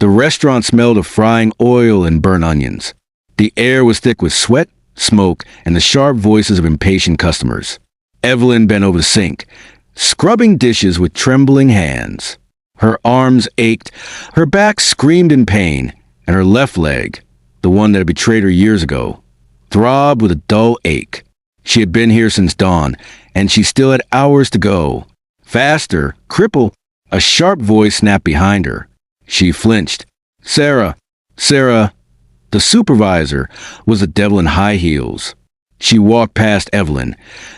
The restaurant smelled of frying oil and burnt onions. The air was thick with sweat, smoke, and the sharp voices of impatient customers. Evelyn bent over the sink, scrubbing dishes with trembling hands. Her arms ached, her back screamed in pain, and her left leg, the one that had betrayed her years ago, throbbed with a dull ache. She had been here since dawn, and she still had hours to go. Faster, Crippled! A sharp voice snapped behind her. She flinched. Sarah! Sarah! The supervisor was a devil in high heels. She walked past Evelyn,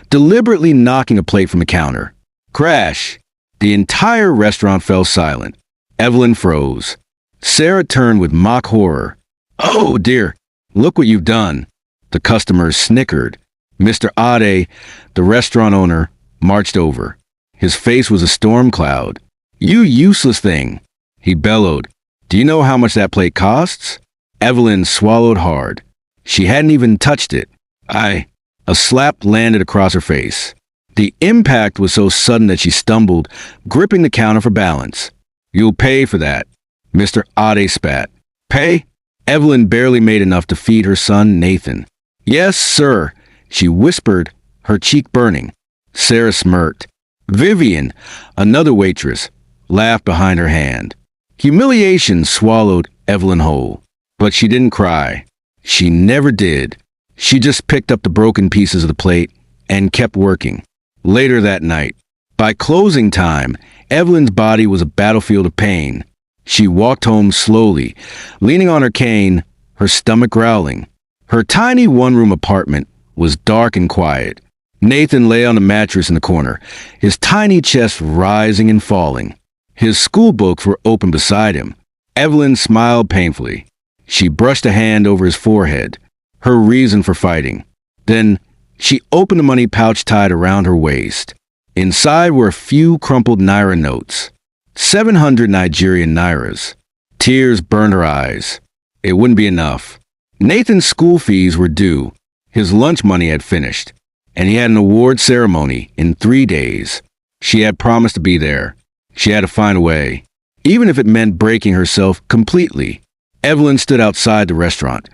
deliberately knocking a plate from the counter. Crash! The entire restaurant fell silent. Evelyn froze. Sarah turned with mock horror. Oh dear, look what you've done. The customers snickered. Mr. Ade, the restaurant owner, marched over. His face was a storm cloud. You useless thing, he bellowed. Do you know how much that plate costs? Evelyn swallowed hard. She hadn't even touched it. A slap landed across her face. The impact was so sudden that she stumbled, gripping the counter for balance. You'll pay for that, Mr. Ade spat. Pay? Evelyn barely made enough to feed her son, Nathan. Yes, sir, she whispered, her cheek burning. Sarah smirked. Vivian, another waitress, laughed behind her hand. Humiliation swallowed Evelyn whole. But she didn't cry. She never did. She just picked up the broken pieces of the plate and kept working. Later that night, by closing time, Evelyn's body was a battlefield of pain. She walked home slowly, leaning on her cane, her stomach growling. Her tiny one-room apartment was dark and quiet. Nathan lay on the mattress in the corner, his tiny chest rising and falling. His school books were open beside him. Evelyn smiled painfully. She brushed a hand over his forehead, her reason for fighting. Then she opened the money pouch tied around her waist. Inside were a few crumpled naira notes. 700 Nigerian nairas. Tears burned her eyes. It wouldn't be enough. Nathan's school fees were due. His lunch money had finished, and he had an award ceremony in 3 days. She had promised to be there. She had to find a way, even if it meant breaking herself completely. Evelyn stood outside the restaurant,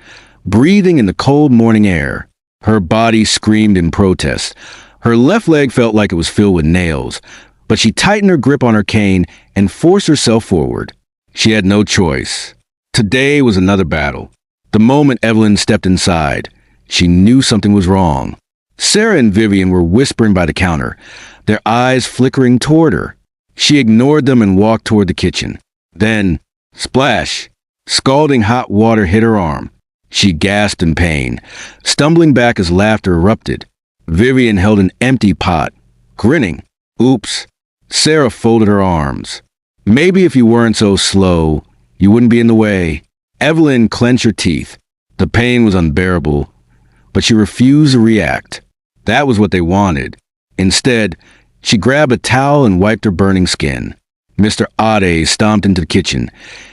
breathing in the cold morning air. Her body screamed in protest. Her left leg felt like it was filled with nails, but she tightened her grip on her cane and forced herself forward. She had no choice. Today was another battle. The moment Evelyn stepped inside, she knew something was wrong. Sarah and Vivian were whispering by the counter, their eyes flickering toward her. She ignored them and walked toward the kitchen. Then, splash! Scalding hot water hit her arm. She gasped in pain, stumbling back as laughter erupted. Vivian held an empty pot, grinning. Oops. Sarah folded her arms. Maybe if you weren't so slow, you wouldn't be in the way. Evelyn clenched her teeth. The pain was unbearable, but she refused to react. That was what they wanted. Instead, she grabbed a towel and wiped her burning skin. Mr. Ade stomped into the kitchen,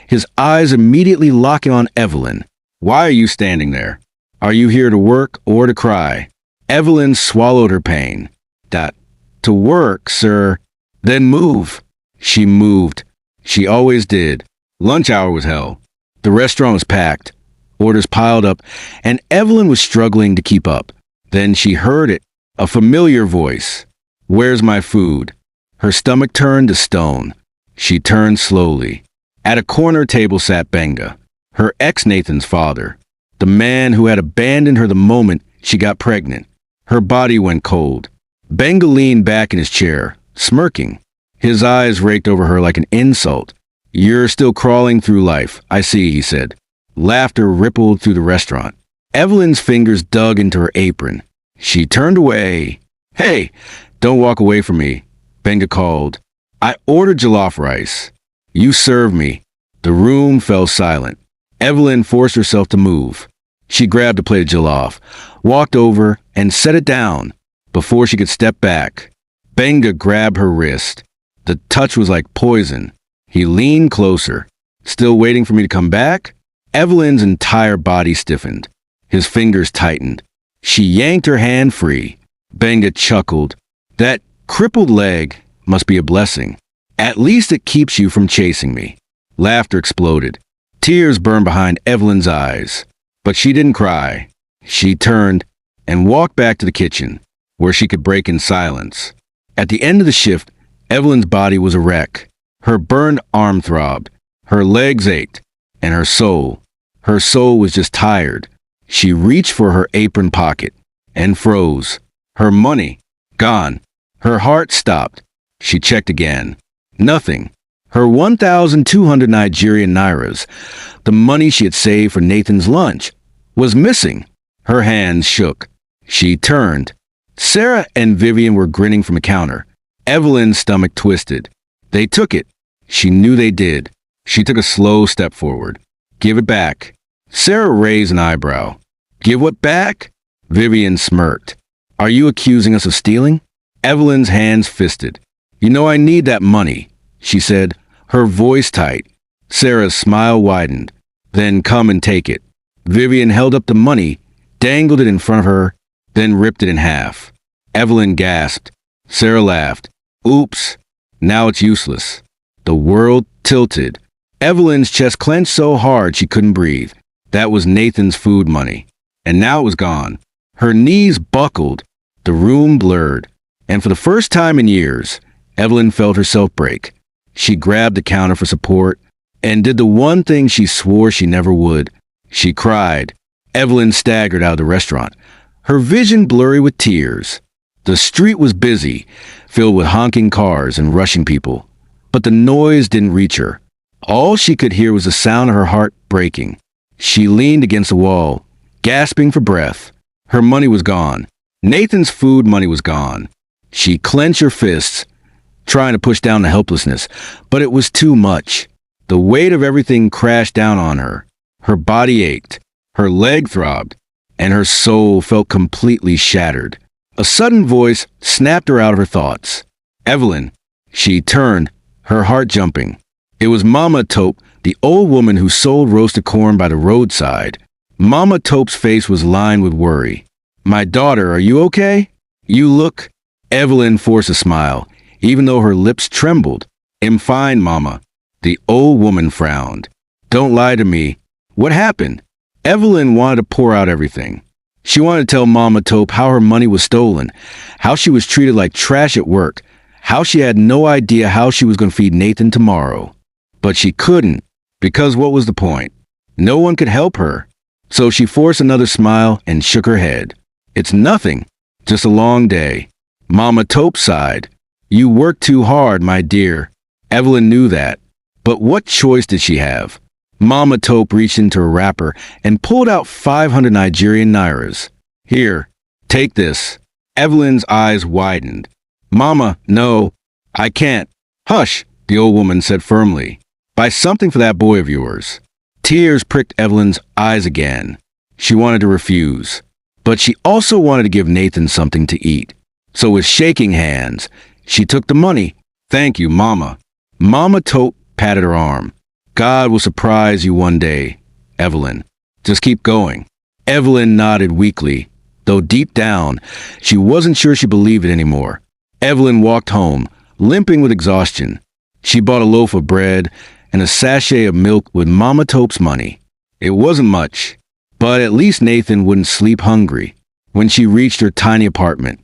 his eyes immediately locking on Evelyn. Why are you standing there? Are you here to work or to cry? Evelyn swallowed her pain. To work, sir. Then move. She moved. She always did. Lunch hour was hell. The restaurant was packed. Orders piled up, and Evelyn was struggling to keep up. Then she heard it, a familiar voice. Where's my food? Her stomach turned to stone. She turned slowly. At a corner table sat Benga, her ex-Nathan's father, the man who had abandoned her the moment she got pregnant. Her body went cold. Benga leaned back in his chair, smirking. His eyes raked over her like an insult. You're still crawling through life, I see, he said. Laughter rippled through the restaurant. Evelyn's fingers dug into her apron. She turned away. Hey, don't walk away from me, Benga called. I ordered jollof rice. You served me. The room fell silent. Evelyn forced herself to move. She grabbed a plate of jollof, walked over, and set it down. Before she could step back, Benga grabbed her wrist. The touch was like poison. He leaned closer. Still waiting for me to come back? Evelyn's entire body stiffened. His fingers tightened. She yanked her hand free. Benga chuckled. That crippled leg must be a blessing. At least it keeps you from chasing me. Laughter exploded. Tears burned behind Evelyn's eyes, but she didn't cry. She turned and walked back to the kitchen, where she could break in silence. At the end of the shift, Evelyn's body was a wreck. Her burned arm throbbed, her legs ached, and her soul was just tired. She reached for her apron pocket and froze. Her money gone. Her heart stopped. She checked again. Nothing. Her 1,200 Nigerian nairas, the money she had saved for Nathan's lunch, was missing. Her hands shook. She turned. Sarah and Vivian were grinning from the counter. Evelyn's stomach twisted. They took it. She knew they did. She took a slow step forward. Give it back. Sarah raised an eyebrow. Give what back? Vivian smirked. Are you accusing us of stealing? Evelyn's hands fisted. You know I need that money, she said, her voice tight. Sarah's smile widened. Then come and take it. Vivian held up the money, dangled it in front of her, then ripped it in half. Evelyn gasped. Sarah laughed. Oops. Now it's useless. The world tilted. Evelyn's chest clenched so hard she couldn't breathe. That was Nathan's food money. And now it was gone. Her knees buckled. The room blurred. And for the first time in years, Evelyn felt herself break. She grabbed the counter for support and did the one thing she swore she never would. She cried. Evelyn staggered out of the restaurant, her vision blurry with tears. The street was busy, filled with honking cars and rushing people. But the noise didn't reach her. All she could hear was the sound of her heart breaking. She leaned against the wall, gasping for breath. Her money was gone. Nathan's food money was gone. She clenched her fists, trying to push down the helplessness, but it was too much. The weight of everything crashed down on her. Her body ached, her leg throbbed, and her soul felt completely shattered. A sudden voice snapped her out of her thoughts. Evelyn. She turned, her heart jumping. It was Mama Taupe, the old woman who sold roasted corn by the roadside. Mama Taupe's face was lined with worry. My daughter, are you okay? You look... Evelyn forced a smile, even though her lips trembled. I'm fine, Mama. The old woman frowned. Don't lie to me. What happened? Evelyn wanted to pour out everything. She wanted to tell Mama Taupe how her money was stolen, how she was treated like trash at work, how she had no idea how she was going to feed Nathan tomorrow. But she couldn't, because what was the point? No one could help her. So she forced another smile and shook her head. It's nothing, just a long day. Mama Taupe sighed. You worked too hard, my dear. Evelyn knew that. But what choice did she have? Mama Taupe reached into her wrapper and pulled out 500 Nigerian nairas. Here, take this. Evelyn's eyes widened. Mama, no, I can't. Hush, the old woman said firmly. Buy something for that boy of yours. Tears pricked Evelyn's eyes again. She wanted to refuse, but she also wanted to give Nathan something to eat. So with shaking hands, she took the money. Thank you, Mama. Mama Taupe patted her arm. God will surprise you one day, Evelyn. Just keep going. Evelyn nodded weakly, though deep down, she wasn't sure she believed it anymore. Evelyn walked home, limping with exhaustion. She bought a loaf of bread and a sachet of milk with Mama Taupe's money. It wasn't much, but at least Nathan wouldn't sleep hungry. When she reached her tiny apartment,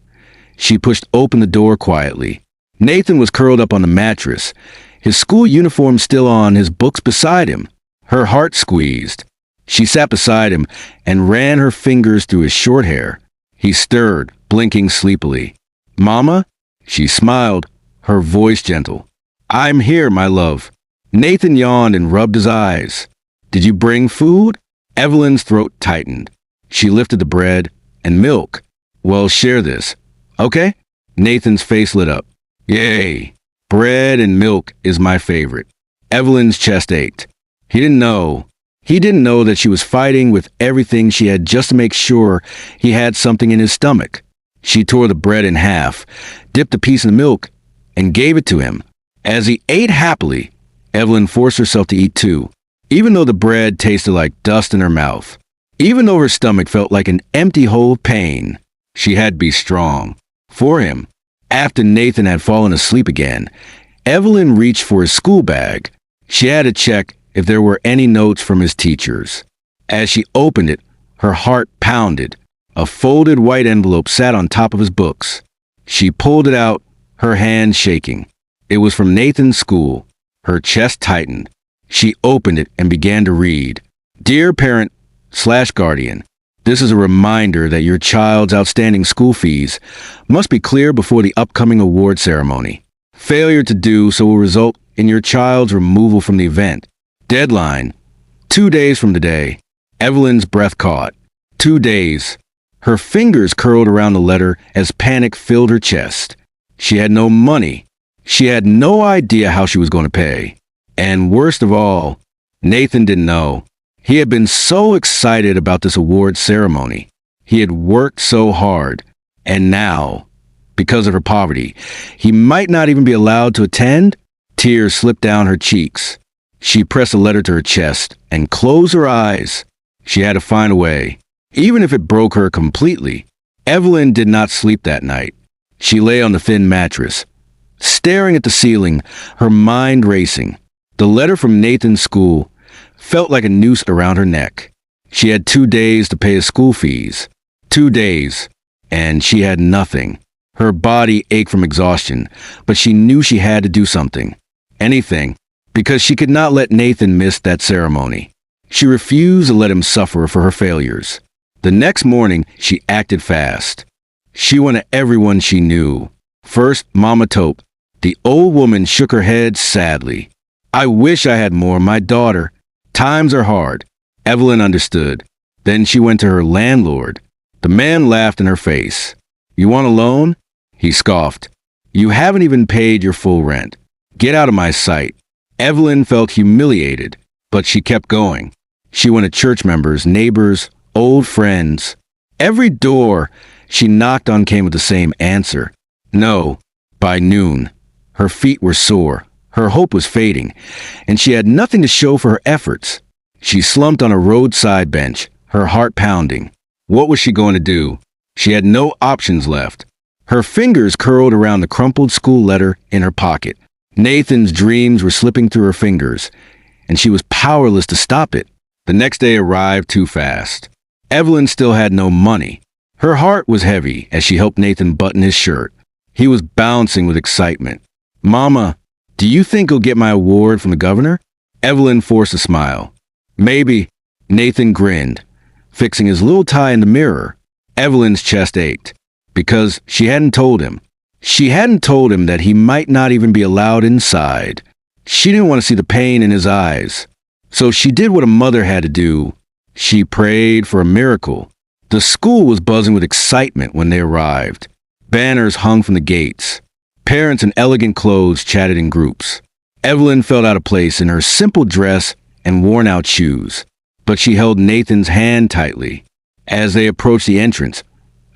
she pushed open the door quietly. Nathan was curled up on the mattress, his school uniform still on, his books beside him. Her heart squeezed. She sat beside him and ran her fingers through his short hair. He stirred, blinking sleepily. Mama? She smiled, her voice gentle. I'm here, my love. Nathan yawned and rubbed his eyes. Did you bring food? Evelyn's throat tightened. She lifted the bread and milk. Well, share this. Okay? Nathan's face lit up. Yay. Bread and milk is my favorite. Evelyn's chest ached. He didn't know that she was fighting with everything she had just to make sure he had something in his stomach. She tore the bread in half, dipped a piece in the milk, and gave it to him. As he ate happily, Evelyn forced herself to eat too, even though the bread tasted like dust in her mouth. Even though her stomach felt like an empty hole of pain, she had to be strong. For him. After Nathan had fallen asleep again, Evelyn reached for his school bag. She had to check if there were any notes from his teachers. As she opened it, her heart pounded. A folded white envelope sat on top of his books. She pulled it out, her hand shaking. It was from Nathan's school. Her chest tightened. She opened it and began to read. Dear parent/guardian, this is a reminder that your child's outstanding school fees must be clear before the upcoming award ceremony. Failure to do so will result in your child's removal from the event. Deadline: 2 days from today. Evelyn's breath caught. 2 days. Her fingers curled around the letter as panic filled her chest. She had no money. She had no idea how she was going to pay. And worst of all, Nathan didn't know. He had been so excited about this award ceremony. He had worked so hard. And now, because of her poverty, he might not even be allowed to attend. Tears slipped down her cheeks. She pressed the letter to her chest and closed her eyes. She had to find a way, even if it broke her completely. Evelyn did not sleep that night. She lay on the thin mattress, staring at the ceiling, her mind racing. The letter from Nathan's school felt like a noose around her neck. She had 2 days to pay his school fees. 2 days, and she had nothing. Her body ached from exhaustion, but she knew she had to do something. Anything, because she could not let Nathan miss that ceremony. She refused to let him suffer for her failures. The next morning, she acted fast. She went to everyone she knew. First, Mama Tope. The old woman shook her head sadly. I wish I had more, my daughter. Times are hard. Evelyn understood. Then she went to her landlord. The man laughed in her face. You want a loan? He scoffed. You haven't even paid your full rent. Get out of my sight. Evelyn felt humiliated, but she kept going. She went to church members, neighbors, old friends. Every door she knocked on came with the same answer. No. By noon, her feet were sore. Her hope was fading, and she had nothing to show for her efforts. She slumped on a roadside bench, her heart pounding. What was she going to do? She had no options left. Her fingers curled around the crumpled school letter in her pocket. Nathan's dreams were slipping through her fingers, and she was powerless to stop it. The next day arrived too fast. Evelyn still had no money. Her heart was heavy as she helped Nathan button his shirt. He was bouncing with excitement. Mama, do you think he'll get my award from the governor? Evelyn forced a smile. Maybe. Nathan grinned, fixing his little tie in the mirror. Evelyn's chest ached, because she hadn't told him. She hadn't told him that he might not even be allowed inside. She didn't want to see the pain in his eyes. So she did what a mother had to do. She prayed for a miracle. The school was buzzing with excitement when they arrived. Banners hung from the gates. Parents in elegant clothes chatted in groups. Evelyn felt out of place in her simple dress and worn-out shoes, but she held Nathan's hand tightly. As they approached the entrance,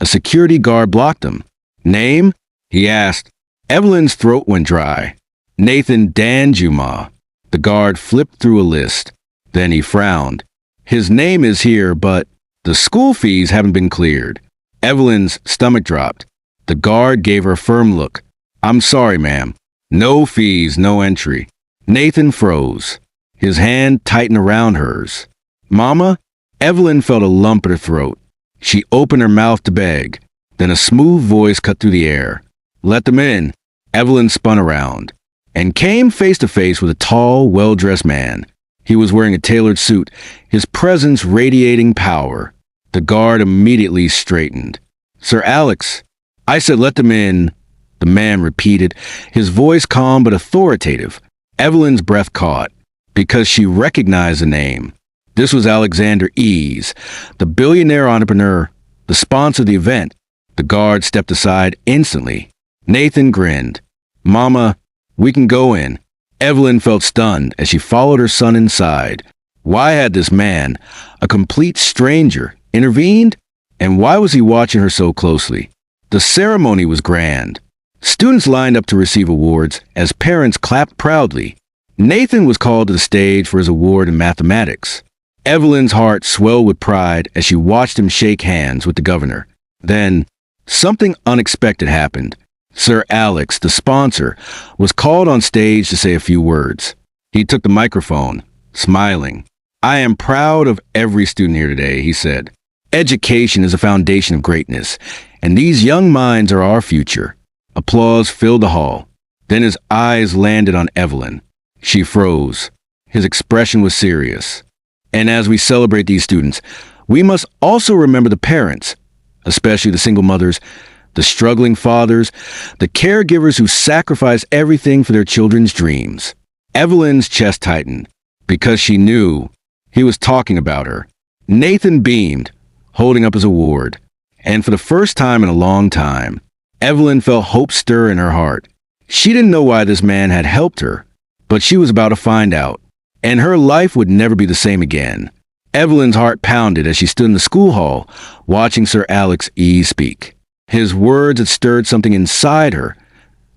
a security guard blocked them. Name? He asked. Evelyn's throat went dry. Nathan Danjuma. The guard flipped through a list. Then he frowned. His name is here, but the school fees haven't been cleared. Evelyn's stomach dropped. The guard gave her a firm look. I'm sorry, ma'am. No fees, no entry. Nathan froze. His hand tightened around hers. Mama? Evelyn felt a lump in her throat. She opened her mouth to beg. Then a smooth voice cut through the air. Let them in. Evelyn spun around and came face to face with a tall, well-dressed man. He was wearing a tailored suit, his presence radiating power. The guard immediately straightened. Sir Alex, I said let them in, the man repeated, his voice calm but authoritative. Evelyn's breath caught, because she recognized the name. This was Alexander Ease, the billionaire entrepreneur, the sponsor of the event. The guard stepped aside instantly. Nathan grinned. Mama, we can go in. Evelyn felt stunned as she followed her son inside. Why had this man, a complete stranger, intervened? And why was he watching her so closely? The ceremony was grand. Students lined up to receive awards as parents clapped proudly. Nathan was called to the stage for his award in mathematics. Evelyn's heart swelled with pride as she watched him shake hands with the governor. Then, something unexpected happened. Sir Alex, the sponsor, was called on stage to say a few words. He took the microphone. smiling. "I am proud of every student here today," he said. "Education is the foundation of greatness, and these young minds are our future." Applause filled the hall. Then his eyes landed on Evelyn. She froze. His expression was serious. "And as we celebrate these students, we must also remember the parents, especially the single mothers, the struggling fathers, the caregivers who sacrifice everything for their children's dreams." Evelyn's chest tightened, because she knew he was talking about her. Nathan beamed, holding up his award, and for the first time in a long time, Evelyn felt hope stir in her heart. She didn't know why this man had helped her, but she was about to find out, and her life would never be the same again. Evelyn's heart pounded as she stood in the school hall, watching Sir Alex E. speak. His words had stirred something inside her,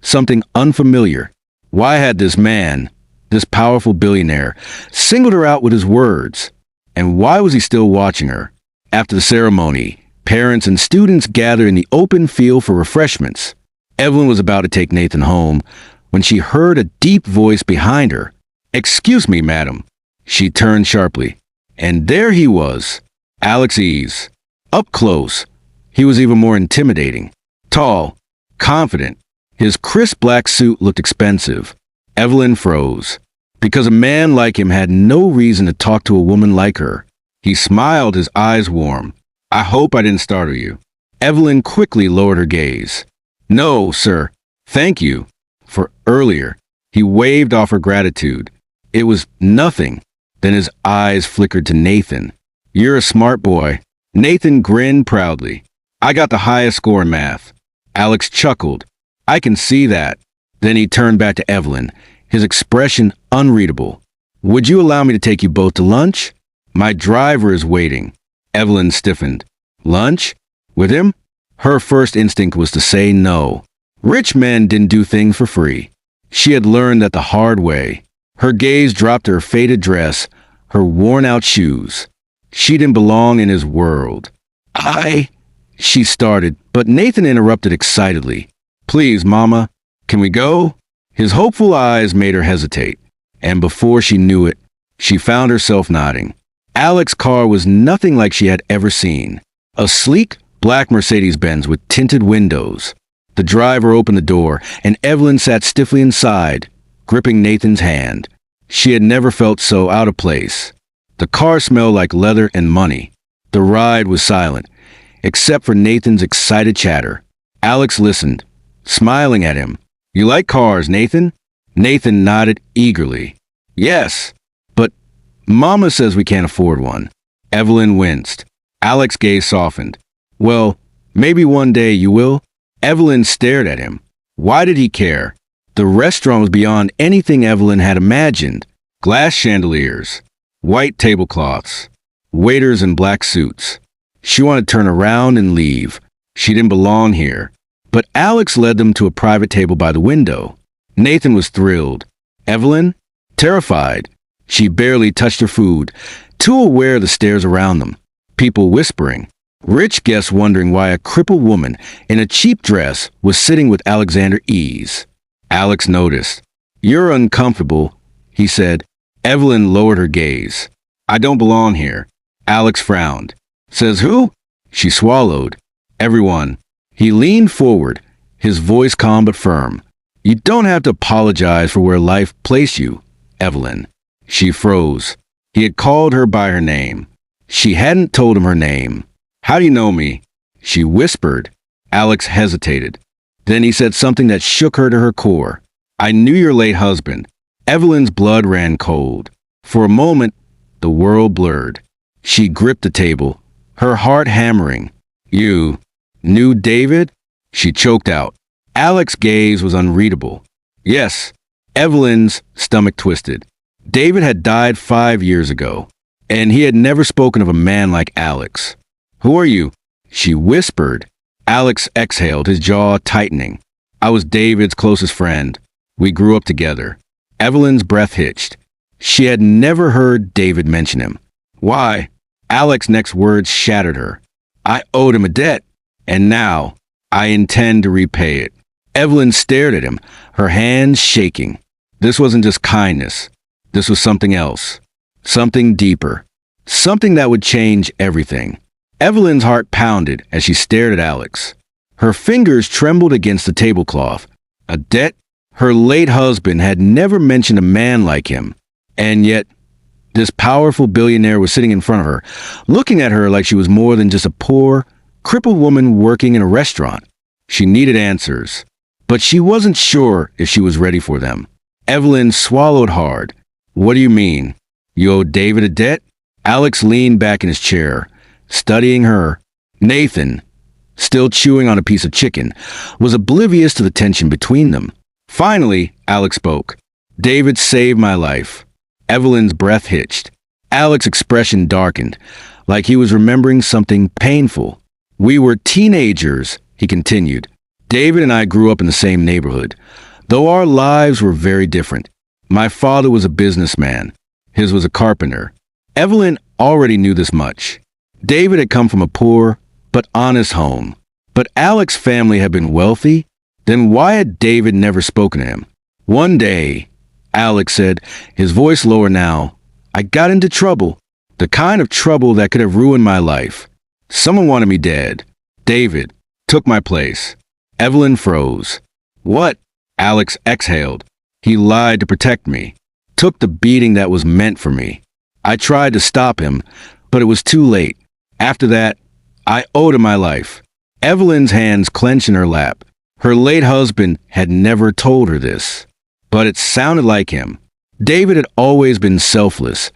something unfamiliar. Why had this man, this powerful billionaire, singled her out with his words? And why was he still watching her? After the ceremony, parents and students gathered in the open field for refreshments. Evelyn was about to take Nathan home when she heard a deep voice behind her. "Excuse me, madam." She turned sharply, and there he was, Alex Eves. Up close, he was even more intimidating. Tall, confident, his crisp black suit looked expensive. Evelyn froze, because a man like him had no reason to talk to a woman like her. He smiled, his eyes warm. "I hope I didn't startle you." Evelyn quickly lowered her gaze. "No, sir. Thank you for earlier." He waved off her gratitude. "It was nothing." Then his eyes flickered to Nathan. "You're a smart boy." Nathan grinned proudly. "I got the highest score in math." Alex chuckled. "I can see that." Then he turned back to Evelyn, his expression unreadable. "Would you allow me to take you both to lunch? My driver is waiting." Evelyn stiffened. "Lunch? With him?" Her first instinct was to say no. Rich men didn't do things for free. She had learned that the hard way. Her gaze dropped to her faded dress, her worn-out shoes. She didn't belong in his world. She started, but Nathan interrupted excitedly. "Please, Mama, can we go?" His hopeful eyes made her hesitate, and before she knew it, she found herself nodding. Alex's car was nothing like she had ever seen. A sleek, black Mercedes-Benz with tinted windows. The driver opened the door, and Evelyn sat stiffly inside, gripping Nathan's hand. She had never felt so out of place. The car smelled like leather and money. The ride was silent, except for Nathan's excited chatter. Alex listened, smiling at him. "You like cars, Nathan?" Nathan nodded eagerly. "Yes, but Mama says we can't afford one." Evelyn winced. Alex's gaze softened. "Well, maybe one day you will." Evelyn stared at him. Why did he care? The restaurant was beyond anything Evelyn had imagined. Glass chandeliers, white tablecloths, waiters in black suits. She wanted to turn around and leave. She didn't belong here. But Alex led them to a private table by the window. Nathan was thrilled. Evelyn? Terrified. She barely touched her food, too aware of the stares around them. People whispering. Rich guests wondering why a crippled woman in a cheap dress was sitting with Alexander Eves. Alex noticed. "You're uncomfortable," he said. Evelyn lowered her gaze. "I don't belong here." Alex frowned. "Says who?" She swallowed. "Everyone." He leaned forward, his voice calm but firm. "You don't have to apologize for where life placed you, Evelyn." She froze. He had called her by her name. She hadn't told him her name. "How do you know me?" She whispered. Alex hesitated. Then he said something that shook her to her core. "I knew your late husband." Evelyn's blood ran cold. For a moment, the world blurred. She gripped the table, her heart hammering. "You knew David?" She choked out. Alex's gaze was unreadable. "Yes." Evelyn's stomach twisted. David had died 5 years ago, and he had never spoken of a man like Alex. "Who are you?" She whispered. Alex exhaled, his jaw tightening. "I was David's closest friend. We grew up together." Evelyn's breath hitched. She had never heard David mention him. "Why?" Alex's next words shattered her. "I owed him a debt, and now I intend to repay it." Evelyn stared at him, her hands shaking. This wasn't just kindness. This was something else. Something deeper. Something that would change everything. Evelyn's heart pounded as she stared at Alex. Her fingers trembled against the tablecloth. A debt? Her late husband had never mentioned a man like him. And yet, this powerful billionaire was sitting in front of her, looking at her like she was more than just a poor, crippled woman working in a restaurant. She needed answers, but she wasn't sure if she was ready for them. Evelyn swallowed hard. What do you mean? You owe David a debt? Alex leaned back in his chair, studying her. Nathan, still chewing on a piece of chicken, was oblivious to the tension between them. Finally, Alex spoke. David saved my life. Evelyn's breath hitched. Alex's expression darkened, like he was remembering something painful. We were teenagers, he continued. David and I grew up in the same neighborhood, though our lives were very different. My father was a businessman. His was a carpenter. Evelyn already knew this much. David had come from a poor but honest home. But Alex's family had been wealthy. Then why had David never spoken to him? One day, Alex said, his voice lower now, I got into trouble. The kind of trouble that could have ruined my life. Someone wanted me dead. David took my place. Evelyn froze. What? Alex exhaled. He lied to protect me. Took the beating that was meant for me. I tried to stop him, but it was too late. After that, I owed him my life. Evelyn's hands clenched in her lap. Her late husband had never told her this, but it sounded like him. David had always been selfless,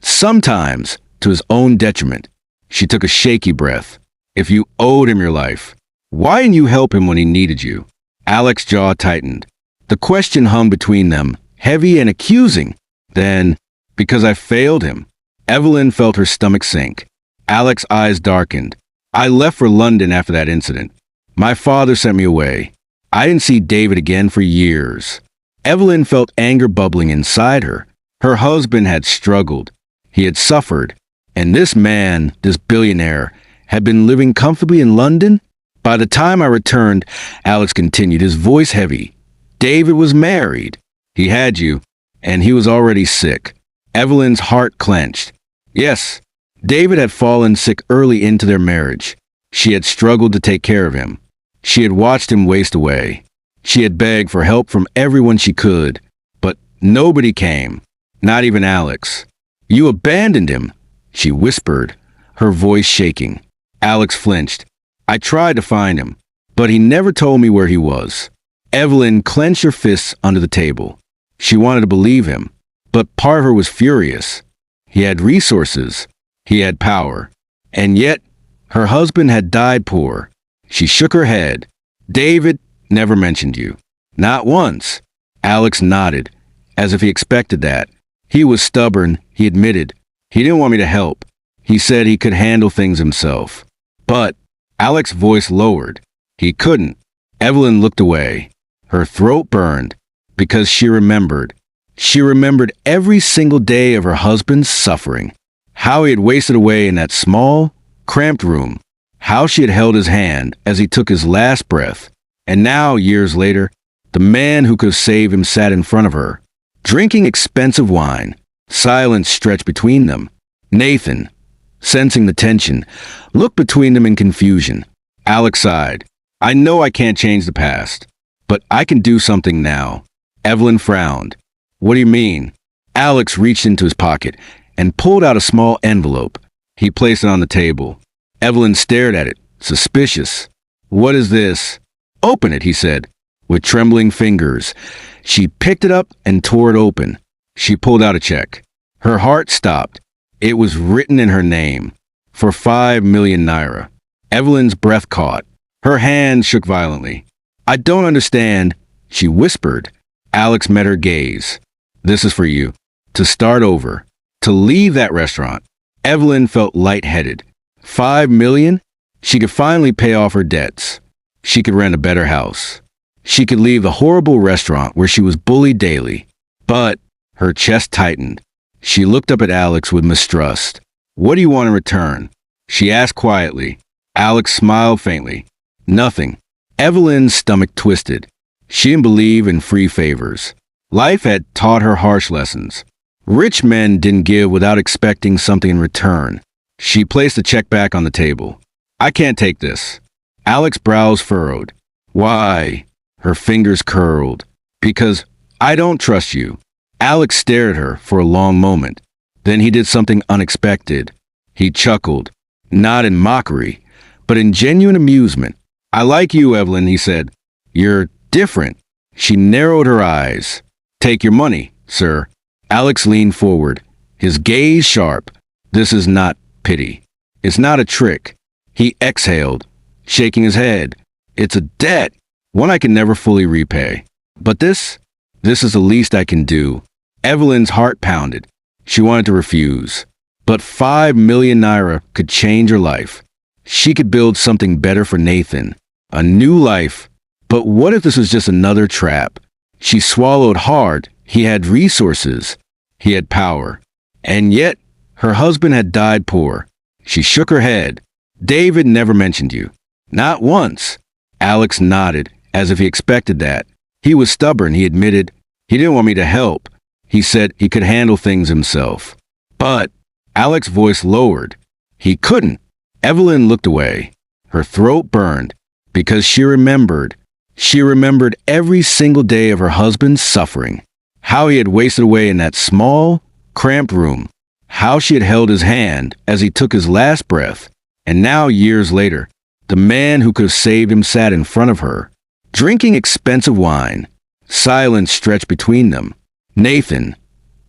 sometimes to his own detriment. She took a shaky breath. If you owed him your life, why didn't you help him when he needed you? Alex's jaw tightened. The question hung between them, heavy and accusing. Then, because I failed him. Evelyn felt her stomach sink. Alex's eyes darkened. I left for London after that incident. My father sent me away. I didn't see David again for years. Evelyn felt anger bubbling inside her. Her husband had struggled. He had suffered. And this man, this billionaire, had been living comfortably in London? By the time I returned, Alex continued, his voice heavy. David was married. He had you, and he was already sick. Evelyn's heart clenched. Yes, David had fallen sick early into their marriage. She had struggled to take care of him. She had watched him waste away. She had begged for help from everyone she could, but nobody came, not even Alex. You abandoned him, she whispered, her voice shaking. Alex flinched. I tried to find him, but he never told me where he was. Evelyn clenched her fists under the table. She wanted to believe him, but part of her was furious. He had resources. He had power. And yet, her husband had died poor. She shook her head. David never mentioned you. Not once. Alex nodded, as if he expected that. He was stubborn, he admitted. He didn't want me to help. He said he could handle things himself. But Alex's voice lowered. He couldn't. Evelyn looked away. Her throat burned because she remembered. She remembered every single day of her husband's suffering. How he had wasted away in that small, cramped room. How she had held his hand as he took his last breath. And now, years later, the man who could save him sat in front of her, drinking expensive wine. Silence stretched between them. Nathan, sensing the tension, looked between them in confusion. Alex sighed. I know I can't change the past, but I can do something now. Evelyn frowned. What do you mean? Alex reached into his pocket and pulled out a small envelope. He placed it on the table. Evelyn stared at it, suspicious. What is this? Open it, he said, with trembling fingers. She picked it up and tore it open. She pulled out a check. Her heart stopped. It was written in her name, for 5 million naira. Evelyn's breath caught. Her hand shook violently. I don't understand, she whispered. Alex met her gaze. This is for you. To start over. To leave that restaurant. Evelyn felt lightheaded. 5 million? She could finally pay off her debts. She could rent a better house. She could leave the horrible restaurant where she was bullied daily. But her chest tightened. She looked up at Alex with mistrust. What do you want in return? She asked quietly. Alex smiled faintly. Nothing. Evelyn's stomach twisted. She didn't believe in free favors. Life had taught her harsh lessons. Rich men didn't give without expecting something in return. She placed the check back on the table. I can't take this. Alex's brows furrowed. Why? Her fingers curled. Because I don't trust you. Alex stared at her for a long moment. Then he did something unexpected. He chuckled, not in mockery, but in genuine amusement. I like you, Evelyn, he said. You're different. She narrowed her eyes. Take your money, sir. Alex leaned forward, his gaze sharp. This is not pity. It's not a trick. He exhaled, shaking his head. It's a debt, one I can never fully repay. But this is the least I can do. Evelyn's heart pounded. She wanted to refuse. But 5 million naira could change her life. She could build something better for Nathan. A new life. But what if this was just another trap? She swallowed hard. He had resources. He had power. And yet, her husband had died poor. She shook her head. David never mentioned you. Not once. Alex nodded, as if he expected that. He was stubborn, he admitted. He didn't want me to help. He said he could handle things himself. But Alex's voice lowered. He couldn't. Evelyn looked away. Her throat burned, because she remembered. She remembered every single day of her husband's suffering. How he had wasted away in that small, cramped room. How she had held his hand as he took his last breath. And now, years later, the man who could have saved him sat in front of her, drinking expensive wine. Silence stretched between them. Nathan,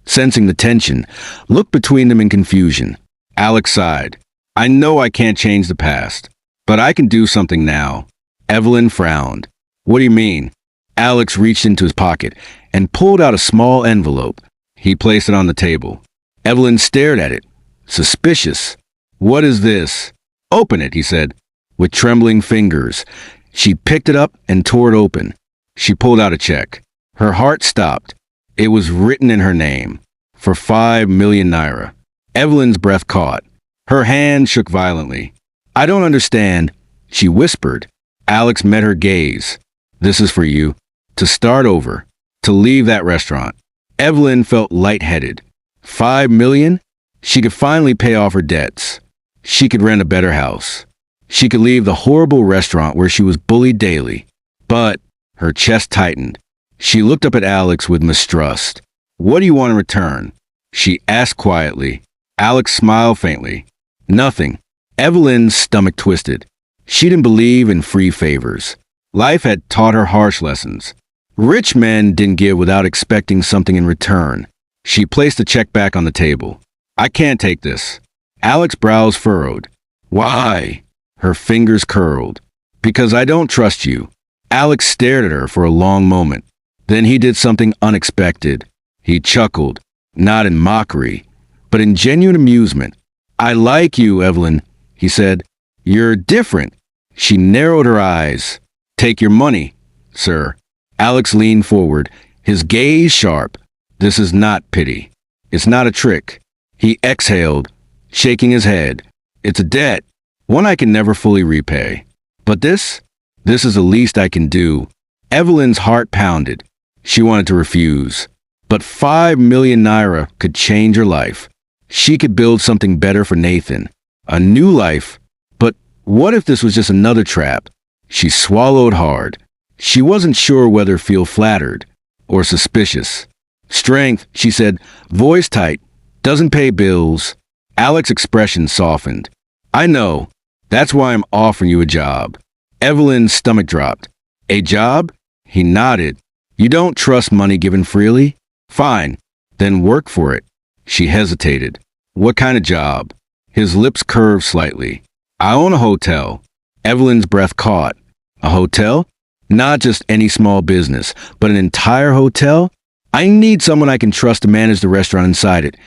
sensing the tension, looked between them in confusion. Alex sighed. I know I can't change the past, but I can do something now. Evelyn frowned. What do you mean? Alex reached into his pocket and pulled out a small envelope. He placed it on the table. Evelyn stared at it, suspicious. What is this? Open it, he said, with trembling fingers. She picked it up and tore it open. She pulled out a check. Her heart stopped. It was written in her name, for 5 million naira. Evelyn's breath caught. Her hand shook violently. I don't understand, she whispered. Alex met her gaze. This is for you. To start over. To leave that restaurant. Evelyn felt lightheaded. 5 million? She could finally pay off her debts. She could rent a better house. She could leave the horrible restaurant where she was bullied daily. But her chest tightened. She looked up at Alex with mistrust. What do you want in return? She asked quietly. Alex smiled faintly. Nothing. Evelyn's stomach twisted. She didn't believe in free favors. Life had taught her harsh lessons. Rich men didn't give without expecting something in return. She placed the check back on the table. I can't take this. Alex's brows furrowed. Why? Her fingers curled. Because I don't trust you. Alex stared at her for a long moment. Then he did something unexpected. He chuckled, not in mockery, but in genuine amusement. I like you, Evelyn, he said. You're different. She narrowed her eyes. Take your money, sir. Alex leaned forward, his gaze sharp. This is not pity. It's not a trick. He exhaled, shaking his head. It's a debt, one I can never fully repay. But this is the least I can do. Evelyn's heart pounded. She wanted to refuse. But 5 million naira could change her life. She could build something better for Nathan. A new life. But what if this was just another trap? She swallowed hard. She wasn't sure whether to feel flattered or suspicious. Strength, she said, voice tight, doesn't pay bills. Alex's expression softened. I know. That's why I'm offering you a job. Evelyn's stomach dropped. A job? He nodded. You don't trust money given freely? Fine. Then work for it. She hesitated. What kind of job? His lips curved slightly. I own a hotel. Evelyn's breath caught. A hotel? Not just any small business, but an entire hotel? I need someone I can trust to manage the restaurant inside it.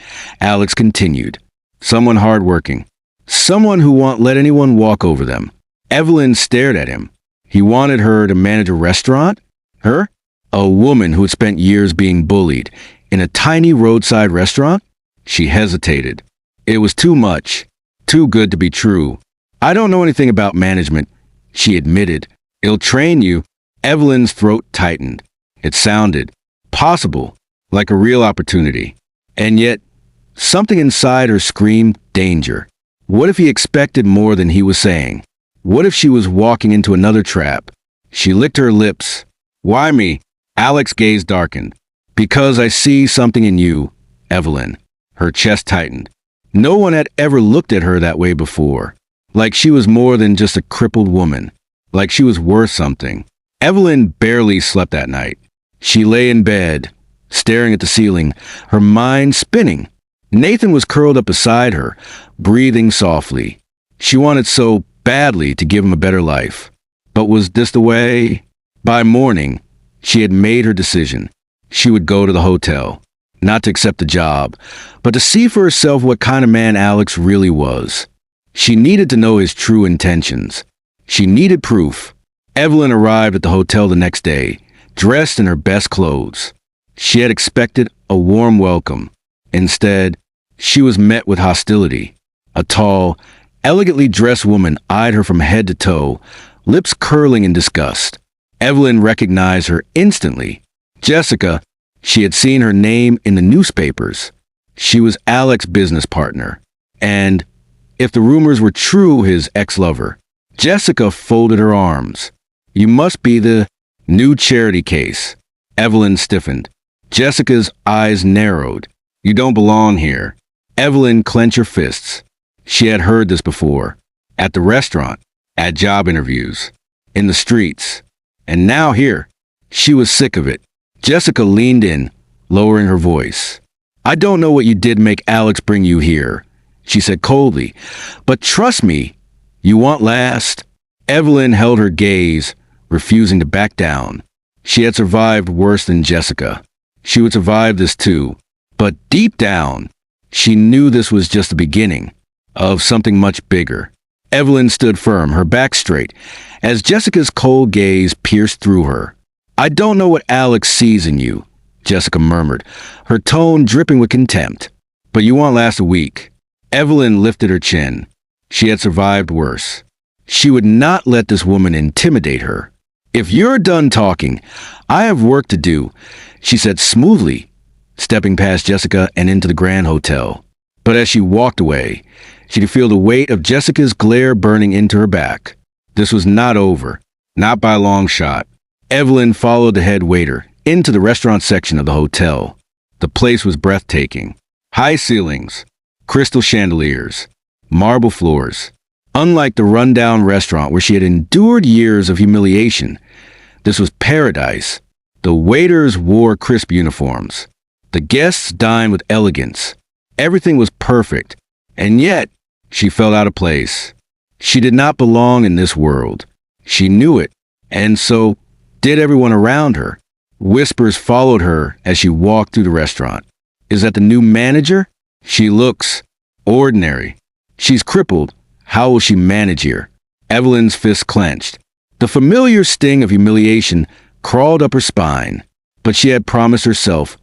Alex continued. Someone hardworking. Someone who won't let anyone walk over them. Evelyn stared at him. He wanted her to manage a restaurant? Her? A woman who had spent years being bullied in a tiny roadside restaurant? She hesitated. It was too much. Too good to be true. I don't know anything about management, she admitted. It'll train you. Evelyn's throat tightened. It sounded possible, like a real opportunity. And yet, something inside her screamed danger. What if he expected more than he was saying? What if she was walking into another trap? She licked her lips. Why me? Alex's gaze darkened. Because I see something in you, Evelyn. Her chest tightened. No one had ever looked at her that way before. Like she was more than just a crippled woman. Like she was worth something. Evelyn barely slept that night. She lay in bed, staring at the ceiling, her mind spinning. Nathan was curled up beside her, breathing softly. She wanted so badly to give him a better life. But was this the way? By morning, she had made her decision. She would go to the hotel, not to accept the job, but to see for herself what kind of man Alex really was. She needed to know his true intentions. She needed proof. Evelyn arrived at the hotel the next day, dressed in her best clothes. She had expected a warm welcome. Instead, she was met with hostility. A tall, elegantly dressed woman eyed her from head to toe, lips curling in disgust. Evelyn recognized her instantly. Jessica, she had seen her name in the newspapers. She was Alex's business partner. And, if the rumors were true, his ex-lover. Jessica folded her arms. You must be the new charity case. Evelyn stiffened. Jessica's eyes narrowed. You don't belong here. Evelyn clenched her fists. She had heard this before. At the restaurant, at job interviews, in the streets. And now here. She was sick of it. Jessica leaned in, lowering her voice. I don't know what you did make Alex bring you here, she said coldly. But trust me, you won't last. Evelyn held her gaze, refusing to back down. She had survived worse than Jessica. She would survive this too. But deep down, she knew this was just the beginning of something much bigger. Evelyn stood firm, her back straight, as Jessica's cold gaze pierced through her. I don't know what Alex sees in you, Jessica murmured, her tone dripping with contempt. But you won't last a week. Evelyn lifted her chin. She had survived worse. She would not let this woman intimidate her. If you're done talking, I have work to do, she said smoothly, stepping past Jessica and into the Grand Hotel. But as she walked away, she could feel the weight of Jessica's glare burning into her back. This was not over, not by a long shot. Evelyn followed the head waiter into the restaurant section of the hotel. The place was breathtaking. High ceilings, crystal chandeliers, marble floors. Unlike the rundown restaurant where she had endured years of humiliation, this was paradise. The waiters wore crisp uniforms. The guests dined with elegance. Everything was perfect, and yet she felt out of place. She did not belong in this world. She knew it, and so did everyone around her. Whispers followed her as she walked through the restaurant. Is that the new manager? She looks ordinary. She's crippled. How will she manage here? Evelyn's fists clenched. The familiar sting of humiliation crawled up her spine, but she had promised herself,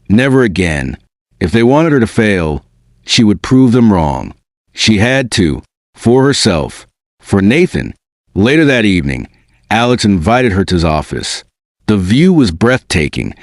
never again. If they wanted her to fail, she would prove them wrong. She had to, for herself, for Nathan. Later that evening, Alex invited her to his office. The view was breathtaking.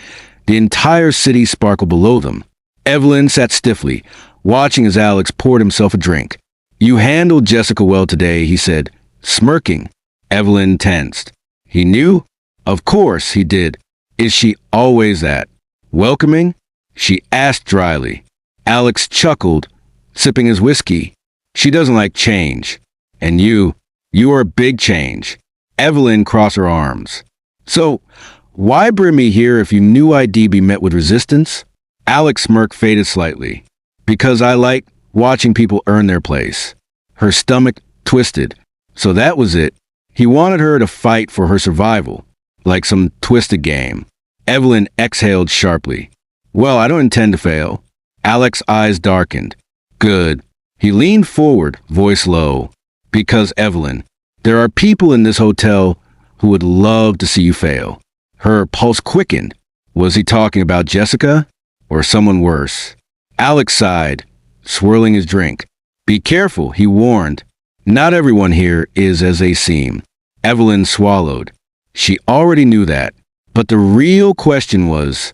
The entire city sparkled below them. Evelyn sat stiffly, watching as Alex poured himself a drink. You handled Jessica well today, he said, smirking. Evelyn tensed. He knew? Of course he did. Is she always that? Welcoming? She asked dryly. Alex chuckled, sipping his whiskey. She doesn't like change. And you are a big change. Evelyn crossed her arms. So, why bring me here if you knew I'd be met with resistance? Alex's smirk faded slightly. Because I like watching people earn their place. Her stomach twisted. So that was it. He wanted her to fight for her survival, like some twisted game. Evelyn exhaled sharply. Well, I don't intend to fail. Alex's eyes darkened. Good. He leaned forward, voice low. Because, Evelyn, there are people in this hotel who would love to see you fail. Her pulse quickened. Was he talking about Jessica? Or someone worse? Alex sighed, swirling his drink. Be careful, he warned. Not everyone here is as they seem. Evelyn swallowed. She already knew that. But the real question was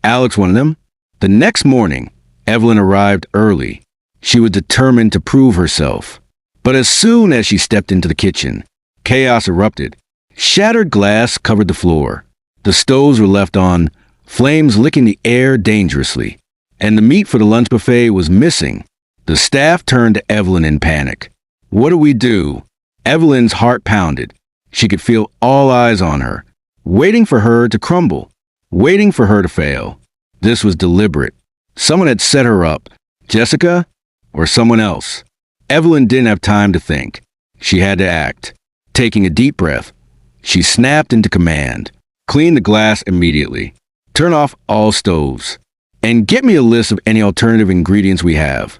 Alex one of them? The next morning, Evelyn arrived early. She was determined to prove herself. But as soon as she stepped into the kitchen, chaos erupted. Shattered glass covered the floor. The stoves were left on, flames licking the air dangerously. And the meat for the lunch buffet was missing. The staff turned to Evelyn in panic. What do we do? Evelyn's heart pounded. She could feel all eyes on her, waiting for her to crumble, waiting for her to fail. This was deliberate. Someone had set her up. Jessica? Or someone else? Evelyn didn't have time to think. She had to act. Taking a deep breath, she snapped into command. Clean the glass immediately. Turn off all stoves. And get me a list of any alternative ingredients we have.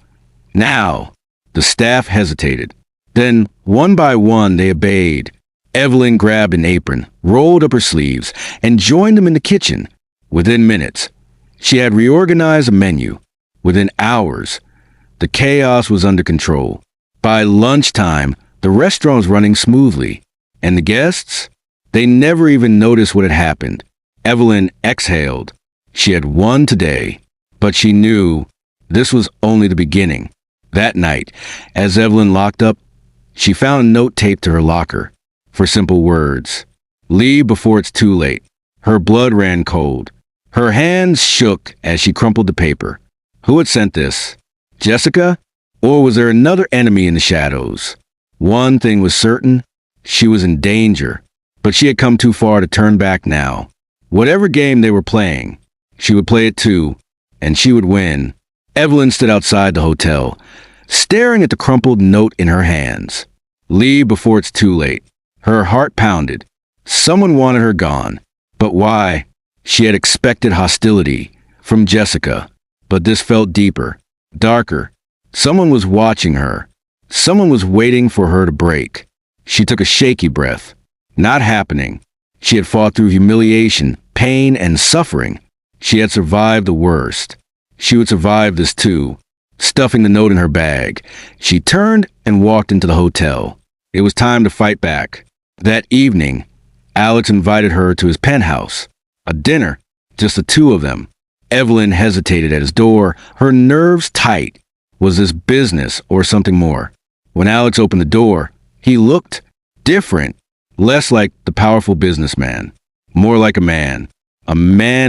Now! The staff hesitated. Then, one by one, they obeyed. Evelyn grabbed an apron, rolled up her sleeves, and joined them in the kitchen. Within minutes, she had reorganized a menu. Within hours, the chaos was under control. By lunchtime, the restaurant was running smoothly. And the guests? They never even noticed what had happened. Evelyn exhaled. She had won today, but she knew this was only the beginning. That night, as Evelyn locked up, she found a note taped to her locker. For simple words. Leave before it's too late. Her blood ran cold. Her hands shook as she crumpled the paper. Who had sent this? Jessica? Or was there another enemy in the shadows? One thing was certain. She was in danger. But she had come too far to turn back now. Whatever game they were playing, she would play it too. And she would win. Evelyn stood outside the hotel, staring at the crumpled note in her hands. Leave before it's too late. Her heart pounded. Someone wanted her gone. But why? She had expected hostility from Jessica. But this felt deeper, darker. Someone was watching her. Someone was waiting for her to break. She took a shaky breath. Not happening. She had fought through humiliation, pain, and suffering. She had survived the worst. She would survive this too. Stuffing the note in her bag, she turned and walked into the hotel. It was time to fight back. That evening, Alex invited her to his penthouse. A dinner, just the two of them. Evelyn hesitated at his door, her nerves tight. Was this business or something more? When Alex opened the door, he looked different, less like the powerful businessman, more like a man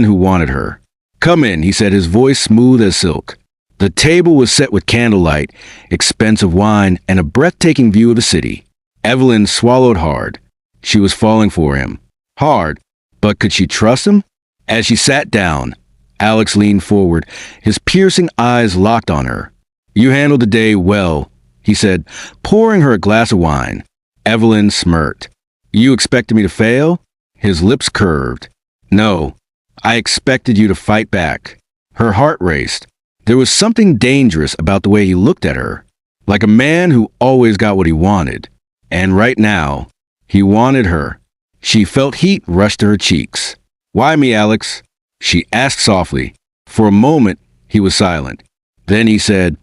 who wanted her. Come in, he said, his voice smooth as silk. The table was set with candlelight, expensive wine, and a breathtaking view of the city. Evelyn swallowed hard. She was falling for him. Hard, but could she trust him? As she sat down, Alex leaned forward, his piercing eyes locked on her. You handled the day well, he said, pouring her a glass of wine. Evelyn smirked. You expected me to fail? His lips curved. No, I expected you to fight back. Her heart raced. There was something dangerous about the way he looked at her, like a man who always got what he wanted. And right now, he wanted her. She felt heat rush to her cheeks. Why me, Alex? She asked softly. For a moment, he was silent. Then he said,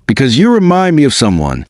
Because you remind me of someone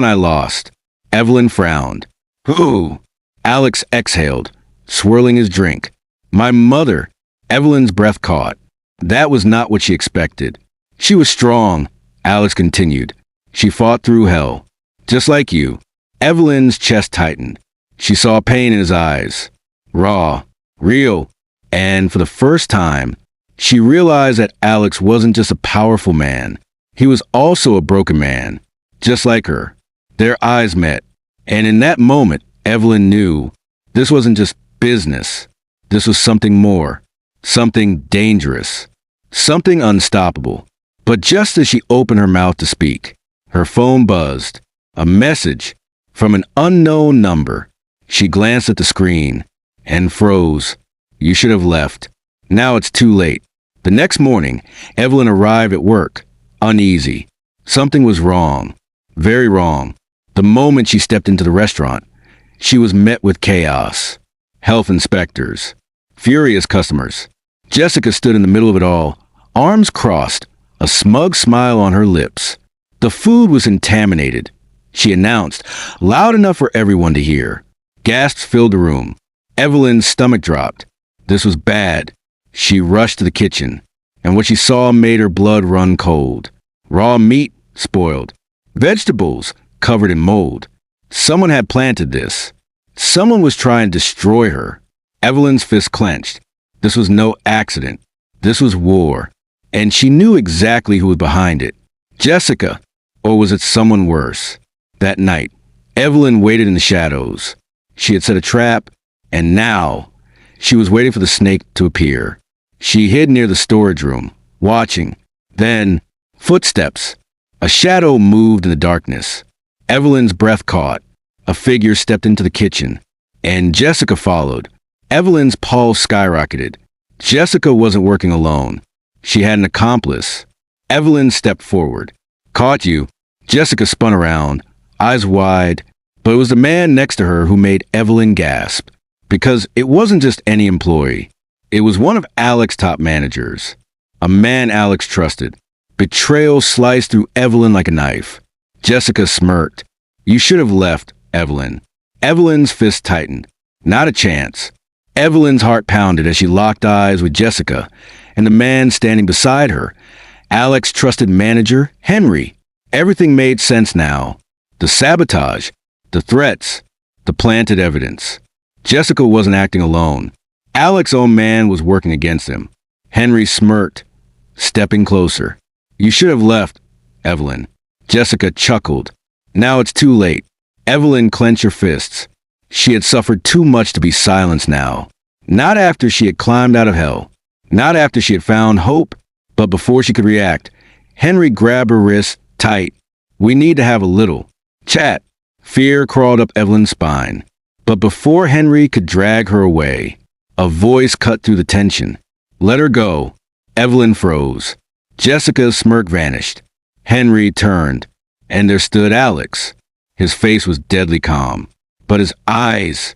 I lost. Evelyn frowned. Who? Alex exhaled, swirling his drink. My mother. Evelyn's breath caught. That was not what she expected. She was strong, Alex continued. She fought through hell. Just like you. Evelyn's chest tightened. She saw pain in his eyes. Raw. Real. And for the first time, she realized that Alex wasn't just a powerful man. He was also a broken man. Just like her. Their eyes met. And in that moment, Evelyn knew this wasn't just business. This was something more. Something dangerous. Something unstoppable. But just as she opened her mouth to speak, her phone buzzed. A message from an unknown number. She glanced at the screen and froze. You should have left. Now it's too late. The next morning, Evelyn arrived at work, uneasy. Something was wrong. Very wrong. The moment she stepped into the restaurant, she was met with chaos. Health inspectors. Furious customers. Jessica stood in the middle of it all, arms crossed, a smug smile on her lips. The food was contaminated, she announced, loud enough for everyone to hear. Gasps filled the room. Evelyn's stomach dropped. This was bad. She rushed to the kitchen. and what she saw made her blood run cold. Raw meat, spoiled. Vegetables, covered in mold. Someone had planted this. Someone was trying to destroy her. Evelyn's fist clenched. This was no accident. This was war. And she knew exactly who was behind it. Jessica, or was it someone worse? That night, Evelyn waited in the shadows. She had set a trap, and now she was waiting for the snake to appear. She hid near the storage room, watching. Then, footsteps. A shadow moved in the darkness. Evelyn's breath caught. A figure stepped into the kitchen, and Jessica followed. Evelyn's pulse skyrocketed. Jessica wasn't working alone. She had an accomplice. Evelyn stepped forward. Caught you. Jessica spun around, eyes wide, but it was the man next to her who made Evelyn gasp. Because it wasn't just any employee. It was one of Alex's top managers. A man Alex trusted. Betrayal sliced through Evelyn like a knife. Jessica smirked. You should have left, Evelyn. Evelyn's fist tightened. Not a chance. Evelyn's heart pounded as she locked eyes with Jessica and the man standing beside her. Alex's trusted manager, Henry. Everything made sense now. The sabotage, the threats, the planted evidence. Jessica wasn't acting alone. Alex's own man was working against him. Henry smirked, stepping closer. You should have left, Evelyn. Jessica chuckled. Now it's too late. Evelyn clenched her fists. She had suffered too much to be silenced now. Not after she had climbed out of hell. Not after she had found hope. But before she could react, Henry grabbed her wrist tight. We need to have a little chat. Fear crawled up Evelyn's spine. But before Henry could drag her away, a voice cut through the tension. Let her go. Evelyn froze. Jessica's smirk vanished. Henry turned, and there stood Alex. His face was deadly calm, but his eyes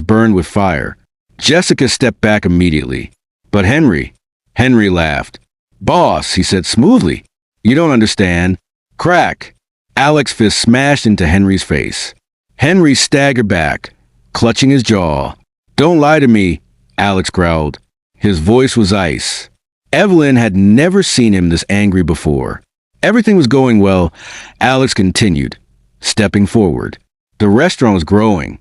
burned with fire. Jessica stepped back immediately. But Henry laughed. Boss, he said smoothly. You don't understand. Crack. Alex's fist smashed into Henry's face. Henry staggered back, clutching his jaw. Don't lie to me, Alex growled. His voice was ice. Evelyn had never seen him this angry before. Everything was going well. Alex continued, stepping forward. The restaurant was growing.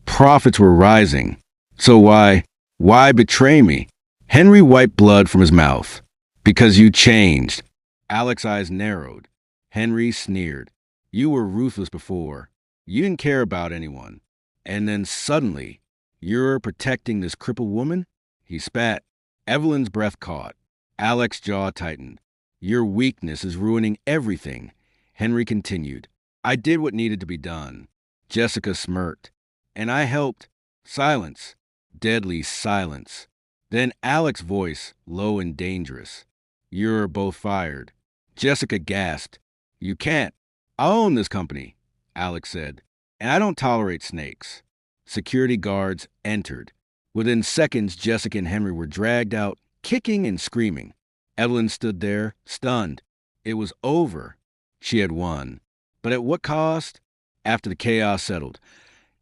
Profits were rising. So why betray me? Henry wiped blood from his mouth. Because you changed. Alex's eyes narrowed. Henry sneered. You were ruthless before. You didn't care about anyone. And then suddenly, you're protecting this crippled woman? He spat. Evelyn's breath caught. Alex's jaw tightened. Your weakness is ruining everything. Henry continued. I did what needed to be done. Jessica smirked. And I helped. Silence. Deadly silence. Then Alex's voice, low and dangerous. You're both fired. Jessica gasped. You can't. I own this company, Alex said. And I don't tolerate snakes. Security guards entered. Within seconds, Jessica and Henry were dragged out, kicking and screaming. Evelyn stood there, stunned. It was over. She had won. But at what cost? After the chaos settled,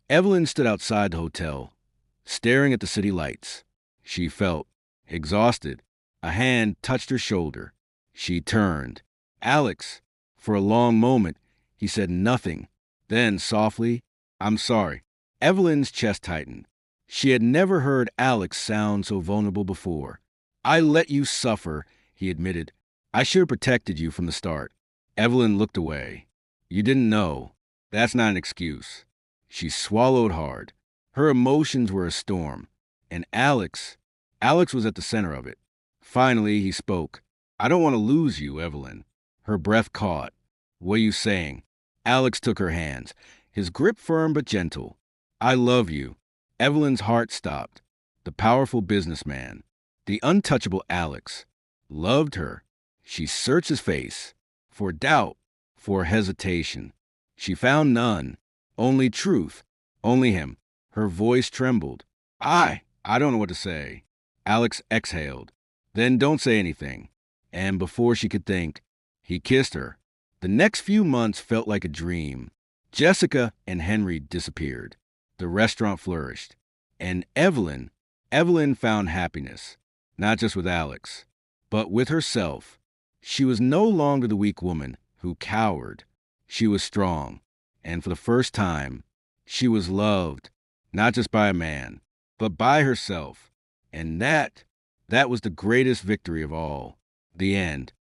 Evelyn stood outside the hotel, staring at the city lights. She felt exhausted. A hand touched her shoulder. She turned. Alex. For a long moment, he said nothing. Then, softly, I'm sorry. Evelyn's chest tightened. She had never heard Alex sound so vulnerable before. I let you suffer, he admitted. I should have protected you from the start. Evelyn looked away. You didn't know. That's not an excuse. She swallowed hard. Her emotions were a storm. And Alex was at the center of it. Finally, he spoke. I don't want to lose you, Evelyn. Her breath caught. What are you saying? Alex took her hands, his grip firm but gentle. I love you. Evelyn's heart stopped. The powerful businessman, the untouchable Alex, loved her. She searched his face for doubt, for hesitation. She found none. Only truth. Only him. Her voice trembled. I don't know what to say. Alex exhaled. Then don't say anything. And before she could think, he kissed her. The next few months felt like a dream. Jessica and Henry disappeared. The restaurant flourished. And Evelyn found happiness. Not just with Alex, But with herself, she was no longer the weak woman who cowered. She was strong, and for the first time, she was loved, not just by a man, but by herself. And that was the greatest victory of all. The end.